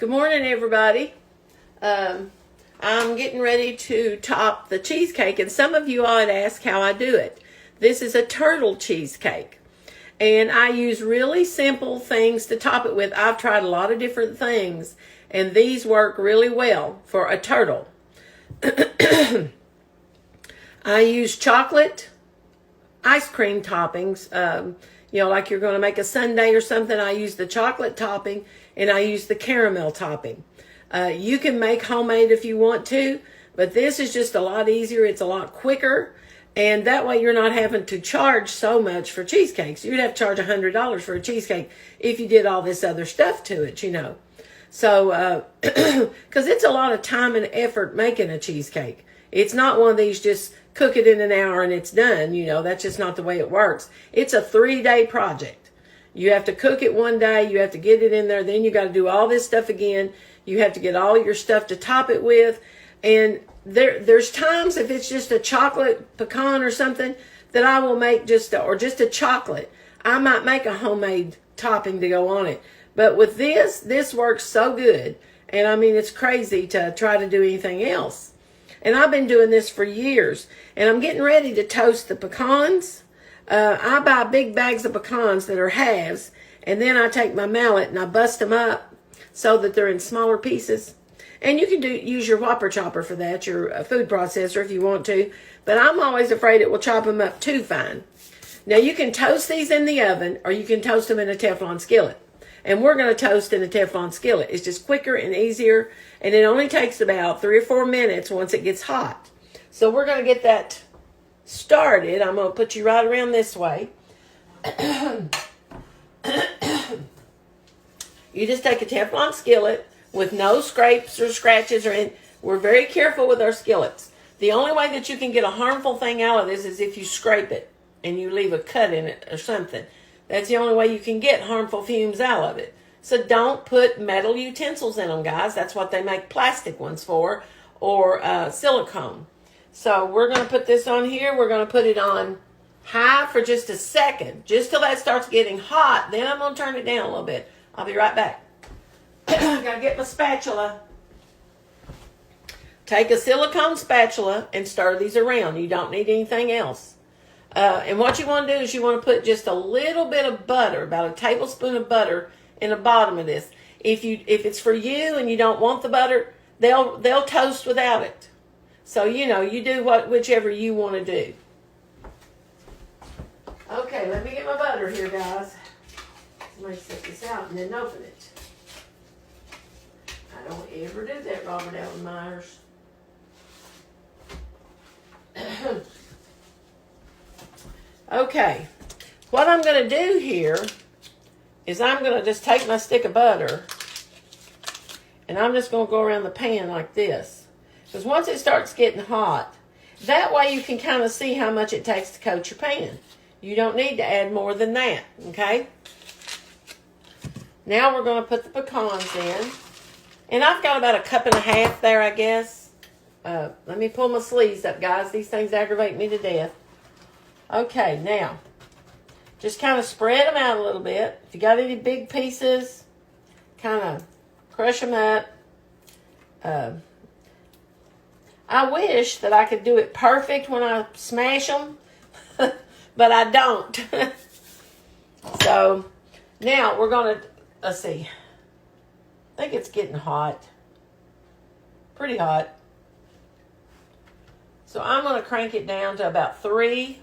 Good morning, everybody. I'm getting ready to top the cheesecake, and some of you all had asked how I do it. This is a turtle cheesecake, and I use really simple things to top it with. I've tried a lot of different things, and these work really well for a turtle. I use chocolate ice cream toppings. Like you're going to make a sundae or something, I use the chocolate topping and I use the caramel topping. You can make homemade if you want to, but this is just a lot easier. It's a lot quicker, and that way you're not having to charge so much for cheesecakes. You'd have to charge $100 for a cheesecake if you did all this other stuff to it, So, because it's a lot of time and effort making a cheesecake. It's not one of these just cook it in an hour and it's done. That's just not the way it works. It's a 3-day project. You have to cook it one day. You have to get it in there. Then you got to do all this stuff again. You have to get all your stuff to top it with. And there's times if it's just a chocolate pecan or something that I will make just a chocolate. I might make a homemade topping to go on it. But with this works so good. And I mean, it's crazy to try to do anything else. And I've been doing this for years. And I'm getting ready to toast the pecans. I buy big bags of pecans that are halves. And then I take my mallet and I bust them up so that they're in smaller pieces. And you can use your Whopper chopper for that, your food processor if you want to. But I'm always afraid it will chop them up too fine. Now you can toast these in the oven or you can toast them in a Teflon skillet. And we're going to toast in a Teflon skillet. It's just quicker and easier. And it only takes about 3 or 4 minutes once it gets hot. So we're going to get that started. I'm going to put you right around this way. You just take a Teflon skillet with no scrapes or scratches we're very careful with our skillets. The only way that you can get a harmful thing out of this is if you scrape it and you leave a cut in it or something. That's the only way you can get harmful fumes out of it. So don't put metal utensils in them, guys. That's what they make plastic ones for, or silicone. So we're going to put this on here. We're going to put it on high for just a second, just till that starts getting hot. Then I'm going to turn it down a little bit. I'll be right back. I got to get my spatula. Take a silicone spatula and stir these around. You don't need anything else. And what you want to do is you want to put just a little bit of butter, about a tablespoon of butter in the bottom of this. If it's for you and you don't want the butter, they'll toast without it. So, you do whichever you want to do. Okay, let me get my butter here, guys. Somebody set this out and then open it. I don't ever do that, Robert Allen Myers. Okay, what I'm going to do here is I'm going to just take my stick of butter and I'm just going to go around the pan like this. Because once it starts getting hot, that way you can kind of see how much it takes to coat your pan. You don't need to add more than that, okay? Now we're going to put the pecans in. And I've got about 1.5 cups there, I guess. Let me pull my sleeves up, guys. These things aggravate me to death. Okay, now, just kind of spread them out a little bit. If you got any big pieces, kind of crush them up. I wish that I could do it perfect when I smash them, but I don't. So, now we're going to, let's see. I think it's getting hot. Pretty hot. So I'm going to crank it down to about 3,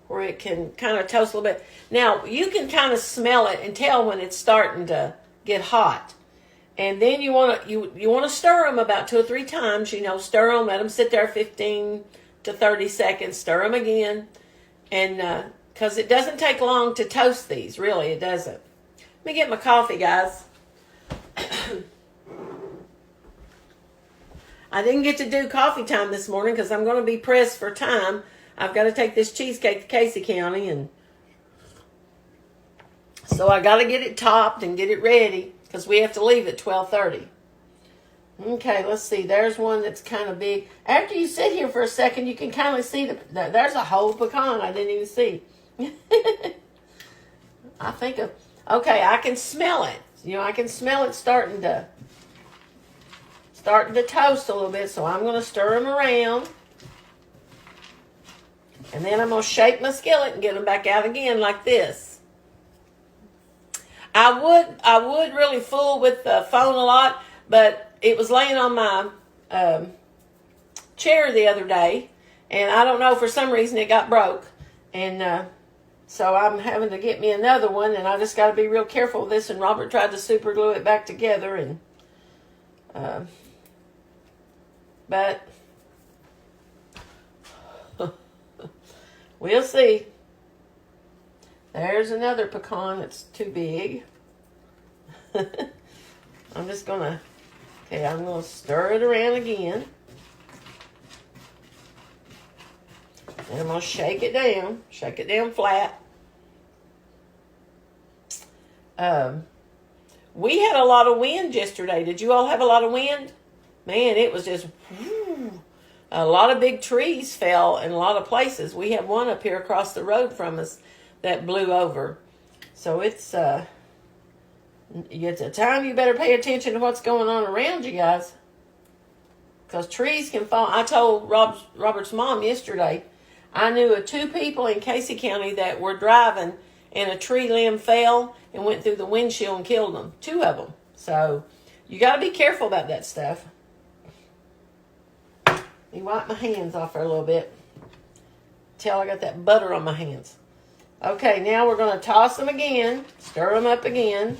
where it can kind of toast a little bit. Now, you can kind of smell it and tell when it's starting to get hot. And then you want to stir them about 2 or 3 times. Stir them, let them sit there 15 to 30 seconds. Stir them again. And because it doesn't take long to toast these. Really, it doesn't. Let me get my coffee, guys. I didn't get to do coffee time this morning because I'm going to be pressed for time. I've got to take this cheesecake to Casey County, and so I got to get it topped and get it ready because we have to leave at 12:30. Okay, let's see. There's one that's kind of big. After you sit here for a second, you can kind of see there's a whole pecan I didn't even see. I think okay, I can smell it. You know, I can smell it starting to toast a little bit, so I'm going to stir them around. And then I'm going to shake my skillet and get them back out again like this. I would really fool with the phone a lot, but it was laying on my chair the other day, and I don't know, for some reason it got broke. And so I'm having to get me another one, and I just got to be real careful with this. And Robert tried to super glue it back together, and but we'll see. There's another pecan that's too big. I'm just gonna, okay, I'm gonna stir it around again. And I'm gonna shake it down flat. We had a lot of wind yesterday. Did you all have a lot of wind? Man, it was just whoo. A lot of big trees fell in a lot of places. We have one up here across the road from us that blew over. So it's a time you better pay attention to what's going on around you guys, because trees can fall. I told Robert's mom yesterday, I knew of 2 people in Casey County that were driving and a tree limb fell and went through the windshield and killed them. 2 of them. So you got to be careful about that stuff. Let me wipe my hands off for a little bit till I got that butter on my hands. Okay, now we're going to toss them again, stir them up again.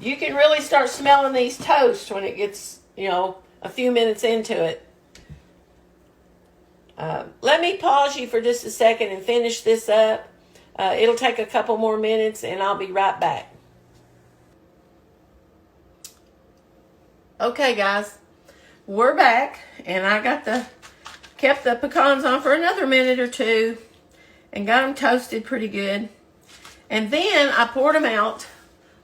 You can really start smelling these toast when it gets, you know, a few minutes into it. Let me pause you for just a second and finish this up. It'll take a couple more minutes and I'll be right back. Okay, guys, we're back, and I kept the pecans on for another minute or 2 and got them toasted pretty good. And then I poured them out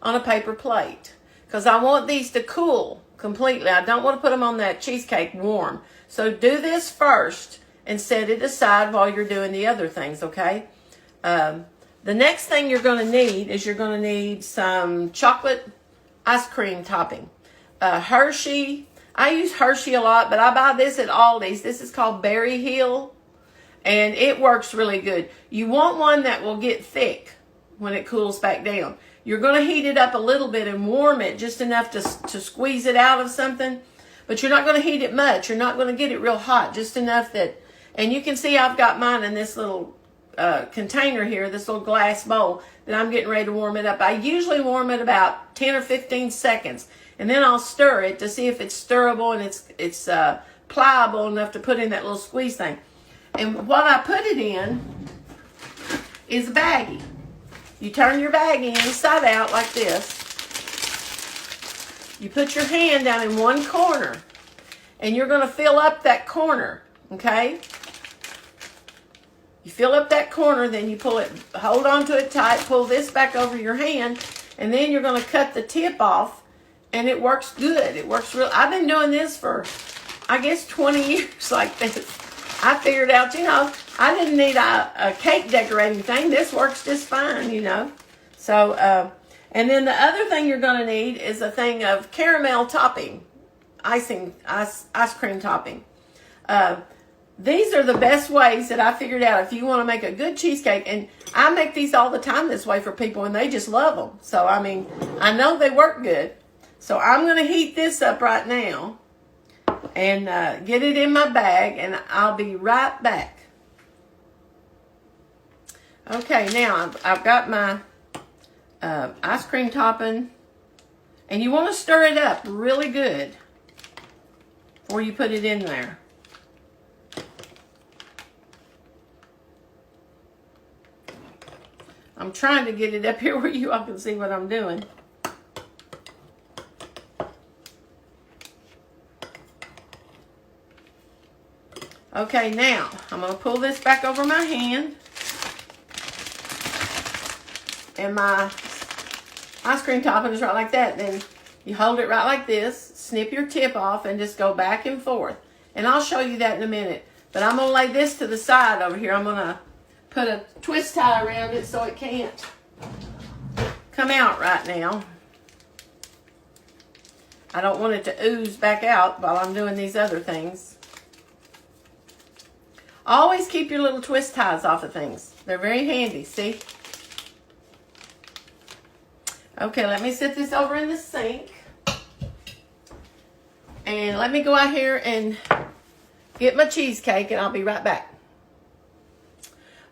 on a paper plate because I want these to cool completely. I don't want to put them on that cheesecake warm. So do this first and set it aside while you're doing the other things, okay? The next thing you're going to need is you're going to need some chocolate ice cream topping. Hershey. I use Hershey a lot, but I buy this at Aldi's. This is called Berry Hill, and it works really good. You want one that will get thick when it cools back down. You're going to heat it up a little bit and warm it just enough to squeeze it out of something, but you're not going to heat it much. You're not going to get it real hot, just enough that, and you can see I've got mine in this little container here, this little glass bowl that I'm getting ready to warm it up. I usually warm it about 10 or 15 seconds, and then I'll stir it to see if it's stirrable and it's pliable enough to put in that little squeeze thing. And what I put it in is a baggie. You turn your baggie inside out like this. You put your hand down in one corner, and you're going to fill up that corner, okay? You fill up that corner, then you pull it, hold on to it tight, pull this back over your hand, and then you're going to cut the tip off, and it works good. It works real. I've been doing this for, I guess, 20 years like this. I figured out, you know, I didn't need a cake decorating thing. This works just fine, you know. So, and then the other thing you're going to need is a thing of caramel topping, ice cream topping. These are the best ways that I figured out if you want to make a good cheesecake. And I make these all the time this way for people, and they just love them. So, I mean, I know they work good. So I'm going to heat this up right now and get it in my bag, and I'll be right back. Okay, now I've got my ice cream topping, and you want to stir it up really good before you put it in there. I'm trying to get it up here where you all can see what I'm doing. Okay, now I'm going to pull this back over my hand, and my ice cream topping is right like that. Then you hold it right like this, snip your tip off, and just go back and forth. And I'll show you that in a minute. But I'm going to lay this to the side over here. I'm going to put a twist tie around it so it can't come out right now. I don't want it to ooze back out while I'm doing these other things. Always keep your little twist ties off of things. They're very handy, see? Okay, let me set this over in the sink. And let me go out here and get my cheesecake, and I'll be right back.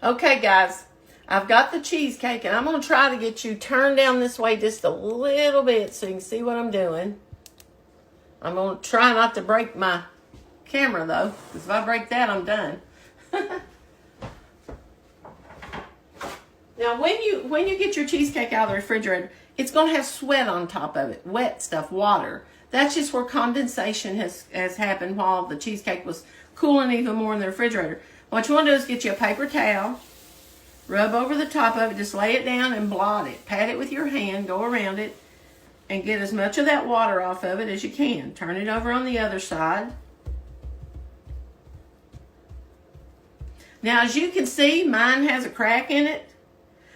Okay, guys, I've got the cheesecake, and I'm going to try to get you turned down this way just a little bit so you can see what I'm doing. I'm going to try not to break my camera, though, because if I break that, I'm done. Now, when you get your cheesecake out of the refrigerator, it's going to have sweat on top of it, wet stuff, water. That's just where condensation has happened while the cheesecake was cooling even more in the refrigerator. What you want to do is get you a paper towel, rub over the top of it, just lay it down and blot it. Pat it with your hand, go around it, and get as much of that water off of it as you can. Turn it over on the other side. Now, as you can see, mine has a crack in it,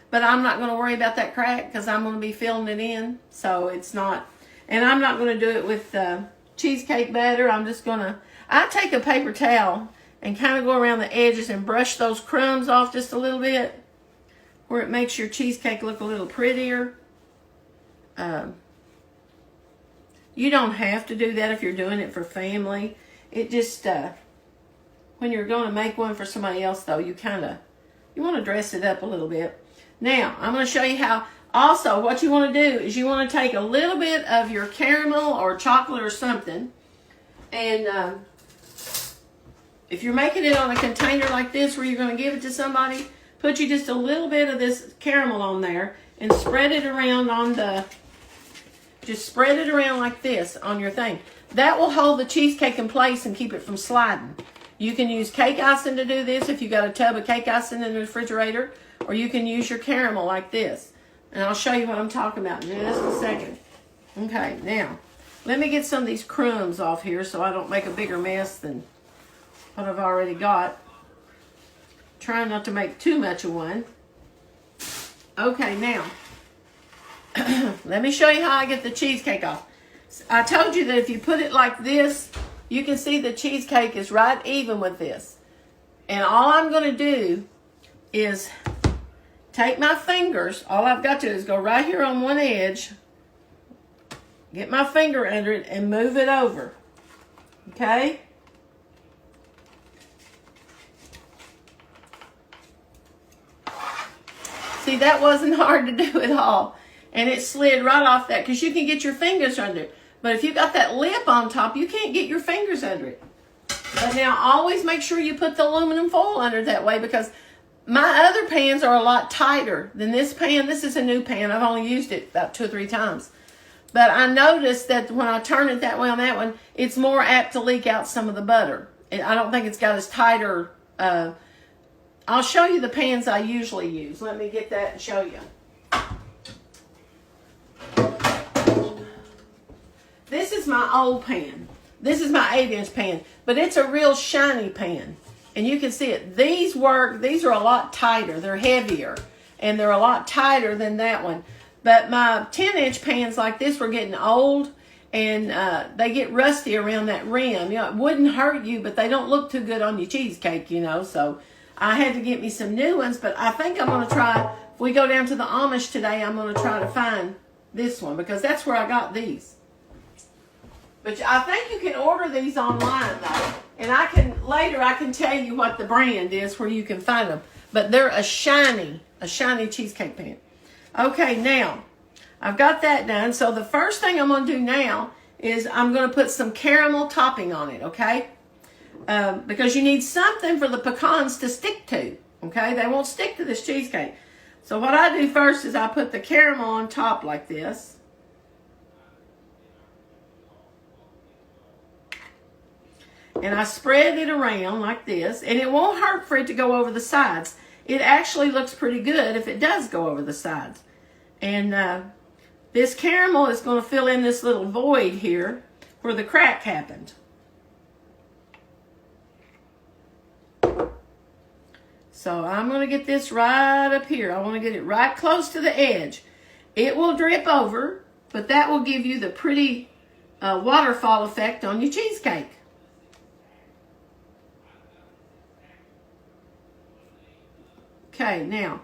but I'm not going to worry about that crack because I'm going to be filling it in, so it's not. And I'm not going to do it with cheesecake batter. I'm just going to, I take a paper towel and kind of go around the edges and brush those crumbs off just a little bit where it makes your cheesecake look a little prettier. You don't have to do that if you're doing it for family. It just, when you're going to make one for somebody else, though, you want to dress it up a little bit. Now, I'm going to show you how. Also, what you want to do is you want to take a little bit of your caramel or chocolate or something, and if you're making it on a container like this where you're going to give it to somebody, put you just a little bit of this caramel on there and spread it around on just spread it around like this on your thing. That will hold the cheesecake in place and keep it from sliding. You can use cake icing to do this if you got a tub of cake icing in the refrigerator, or you can use your caramel like this. And I'll show you what I'm talking about in just a second. Okay, now, let me get some of these crumbs off here so I don't make a bigger mess than what I've already got. Trying not to make too much of one. Okay, now, let me show you how I get the cheesecake off. I told you that if you put it like this, you can see the cheesecake is right even with this. And all I'm going to do is take my fingers. All I've got to do is go right here on one edge, get my finger under it, and move it over. Okay? See, that wasn't hard to do at all. And it slid right off that, because you can get your fingers under it. But if you got that lip on top, you can't get your fingers under it. But now, always make sure you put the aluminum foil under it that way, because my other pans are a lot tighter than this pan. This is a new pan. I've only used it about 2 or 3 times. But I noticed that when I turn it that way on that one, it's more apt to leak out some of the butter. I don't think it's got as tighter. I'll show you the pans I usually use. Let me get that and show you. This is my old pan. This is my 8-inch pan, but it's a real shiny pan. And you can see it. These work. These are a lot tighter. They're heavier, and they're a lot tighter than that one. But my 10-inch pans like this were getting old, and they get rusty around that rim. You know, it wouldn't hurt you, but they don't look too good on your cheesecake, you know. So I had to get me some new ones, but I think I'm going to try, if we go down to the Amish today, I'm going to try to find this one, because that's where I got these. But I think you can order these online, though. And later I can tell you what the brand is where you can find them. But they're a shiny cheesecake pan. Okay, now, I've got that done. So the first thing I'm going to do now is I'm going to put some caramel topping on it, okay? Because you need something for the pecans to stick to, okay? They won't stick to this cheesecake. So what I do first is I put the caramel on top like this. And I spread it around like this. And it won't hurt for it to go over the sides. It actually looks pretty good if it does go over the sides. And this caramel is going to fill in this little void here where the crack happened. So I'm going to get this right up here. I want to get it right close to the edge. It will drip over, but that will give you the pretty waterfall effect on your cheesecake. Okay, now,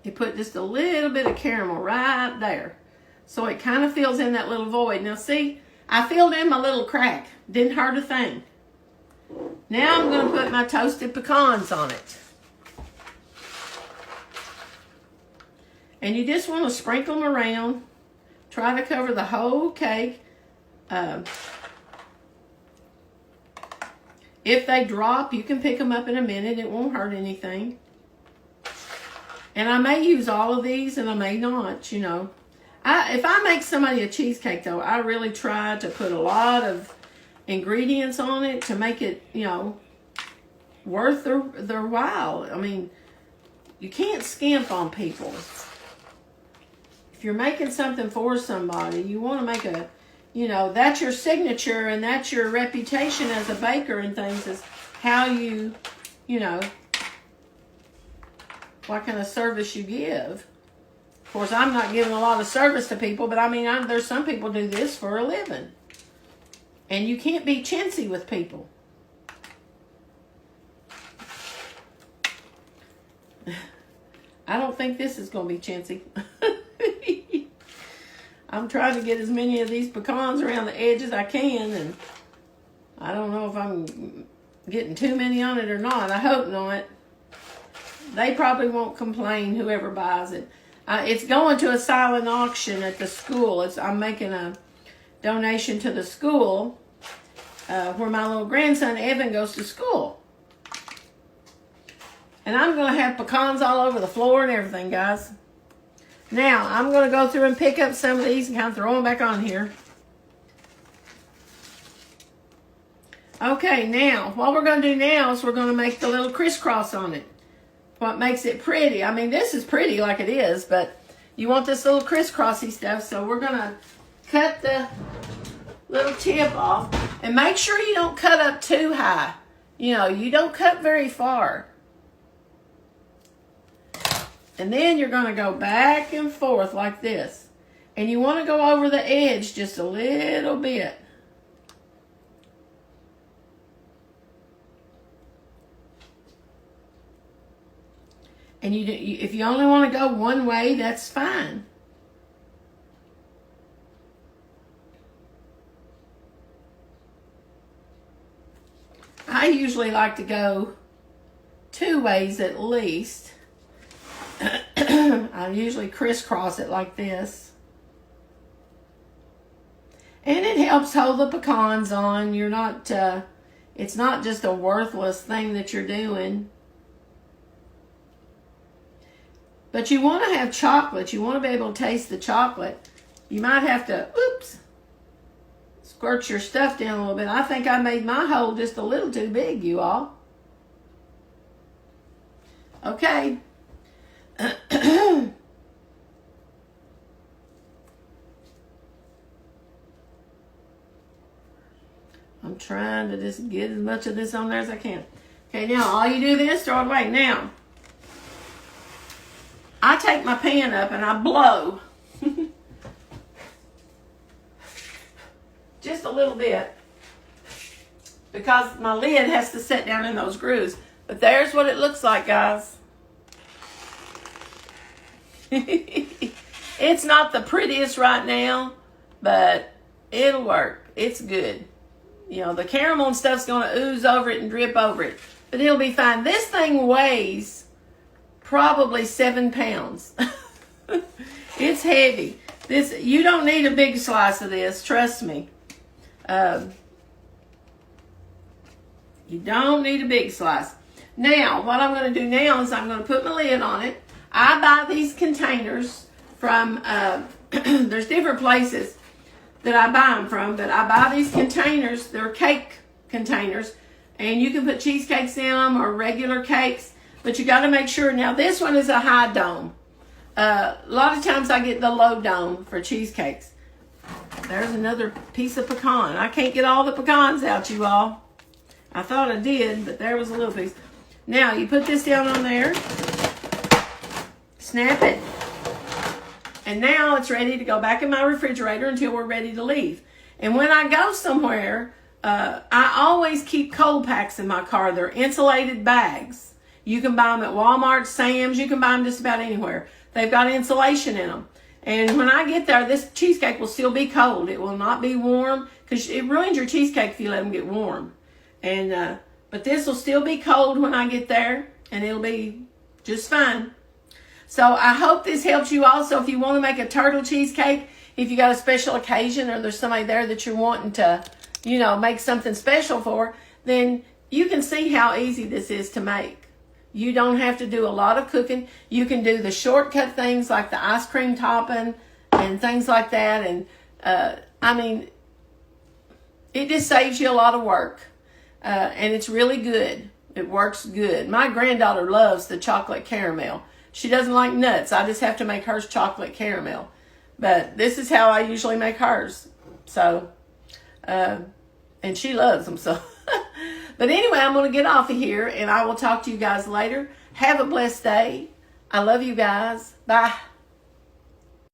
you put just a little bit of caramel right there. So it kind of fills in that little void. Now see, I filled in my little crack. Didn't hurt a thing. Now I'm going to put my toasted pecans on it. And you just want to sprinkle them around. Try to cover the whole cake. If they drop, you can pick them up in a minute. It won't hurt anything. And I may use all of these and I may not, you know. If I make somebody a cheesecake, though, I really try to put a lot of ingredients on it to make it, you know, worth their while. I mean, you can't skimp on people. If you're making something for somebody, you want to make a, you know, that's your signature and that's your reputation as a baker and things, is how you know, what kind of service you give. Of course, I'm not giving a lot of service to people, but I mean, there's some people do this for a living. And you can't be chintzy with people. I don't think this is going to be chintzy. I'm trying to get as many of these pecans around the edge as I can, and I don't know if I'm getting too many on it or not. I hope not. They probably won't complain, whoever buys it. It's going to a silent auction at the school. I'm making a donation to the school where my little grandson Evan goes to school. And I'm going to have pecans all over the floor and everything, guys. Now, I'm going to go through and pick up some of these and kind of throw them back on here. Okay, now, what we're going to do now is we're going to make the little crisscross on it. What makes it pretty. I mean, this is pretty like it is, but you want this little crisscrossy stuff, so we're going to cut the little tip off. And make sure you don't cut up too high. You know, you don't cut very far. And then you're going to go back and forth like this. And you want to go over the edge just a little bit. And if you only want to go one way, that's fine. I usually like to go 2 ways at least. I usually crisscross it like this. And it helps hold the pecans on. You're not, it's not just a worthless thing that you're doing. But you want to have chocolate. You want to be able to taste the chocolate. You might have to, squirt your stuff down a little bit. I think I made my hole just a little too big, you all. Okay. I'm trying to just get as much of this on there as I can. Okay, now all you do this, throw it away. Now, I take my pan up and I blow. Just a little bit. Because my lid has to set down in those grooves. But there's what it looks like, guys. It's not the prettiest right now, but it'll work. It's good. You know, the caramel and stuff's going to ooze over it and drip over it. But it'll be fine. This thing weighs probably 7 pounds. It's heavy. You don't need a big slice of this, trust me. You don't need a big slice. Now, what I'm going to do now is I'm going to put my lid on it. I buy these containers from, there's different places that I buy them from, but I buy these containers. They're cake containers, and you can put cheesecakes in them or regular cakes, but you got to make sure. Now, this one is a high dome. A lot of times I get the low dome for cheesecakes. There's another piece of pecan. I can't get all the pecans out, you all. I thought I did, but there was a little piece. Now, you put this down on there. Snap it. And now it's ready to go back in my refrigerator until we're ready to leave. And when I go somewhere, I always keep cold packs in my car. They're insulated bags. You can buy them at Walmart, Sam's. You can buy them just about anywhere. They've got insulation in them. And when I get there, this cheesecake will still be cold. It will not be warm, because it ruins your cheesecake if you let them get warm. And but this will still be cold when I get there, and it'll be just fine. So I hope this helps you also if you want to make a turtle cheesecake. If you got a special occasion or there's somebody there that you're wanting to, make something special for, then you can see how easy this is to make. You don't have to do a lot of cooking. You can do the shortcut things like the ice cream topping and things like that. And it just saves you a lot of work. And it's really good. It works good. My granddaughter loves the chocolate caramel. She doesn't like nuts. I just have to make hers chocolate caramel. But this is how I usually make hers. So, and she loves them. So, but anyway, I'm going to get off of here, and I will talk to you guys later. Have a blessed day. I love you guys. Bye.